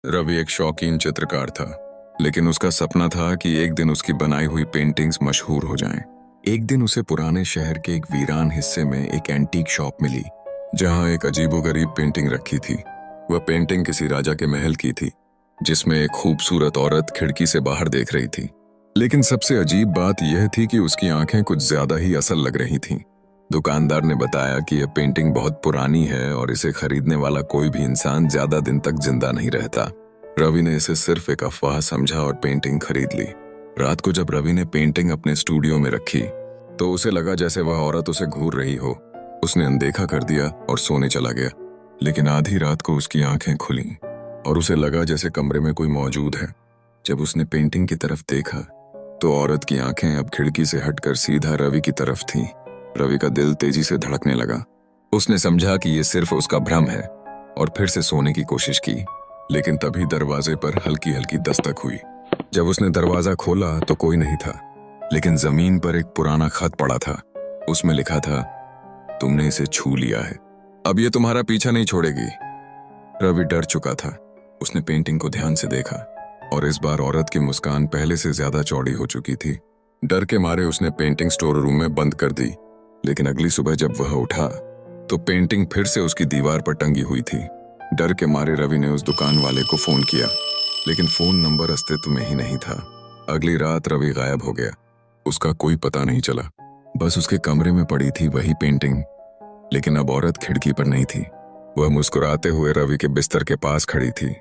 रवि एक शौकीन चित्रकार था, लेकिन उसका सपना था कि एक दिन उसकी बनाई हुई पेंटिंग्स मशहूर हो जाएं। एक दिन उसे पुराने शहर के एक वीरान हिस्से में एक एंटीक शॉप मिली, जहां एक अजीबोगरीब पेंटिंग रखी थी। वह पेंटिंग किसी राजा के महल की थी, जिसमें एक खूबसूरत औरत खिड़की से बाहर देख रही थी। लेकिन सबसे अजीब बात यह थी कि उसकी आंखें कुछ ज्यादा ही असल लग रही थीं। दुकानदार ने बताया कि यह पेंटिंग बहुत पुरानी है और इसे खरीदने वाला कोई भी इंसान ज्यादा दिन तक जिंदा नहीं रहता। रवि ने इसे सिर्फ एक अफवाह समझा और पेंटिंग खरीद ली। रात को जब रवि ने पेंटिंग अपने स्टूडियो में रखी, तो उसे लगा जैसे वह औरत उसे घूर रही हो। उसने अनदेखा कर दिया और सोने चला गया। लेकिन आधी रात को उसकी आंखें खुली और उसे लगा जैसे कमरे में कोई मौजूद है। जब उसने पेंटिंग की तरफ देखा, तो औरत की आंखें अब खिड़की से हटकर सीधा रवि की तरफ थीं। रवि का दिल तेजी से धड़कने लगा। उसने समझा कि यह सिर्फ उसका भ्रम है और फिर से सोने की कोशिश की। लेकिन तभी दरवाजे पर हल्की हल्की दस्तक हुई। जब उसने दरवाजा खोला तो कोई नहीं था, लेकिन जमीन पर एक पुराना खत पड़ा था। उसमें लिखा था, तुमने इसे छू लिया है, अब ये तुम्हारा पीछा नहीं छोड़ेगी। रवि डर चुका था। उसने पेंटिंग को ध्यान से देखा और इस बार औरत की मुस्कान पहले से ज्यादा चौड़ी हो चुकी थी। डर के मारे उसने पेंटिंग स्टोर रूम में बंद कर दी। लेकिन अगली सुबह जब वह उठा, तो पेंटिंग फिर से उसकी दीवार पर टंगी हुई थी। डर के मारे रवि ने उस दुकान वाले को फोन किया, लेकिन फोन नंबर अस्तित्व में ही नहीं था। अगली रात रवि गायब हो गया। उसका कोई पता नहीं चला। बस उसके कमरे में पड़ी थी वही पेंटिंग, लेकिन अब औरत खिड़की पर नहीं थी। वह मुस्कुराते हुए रवि के बिस्तर के पास खड़ी थी।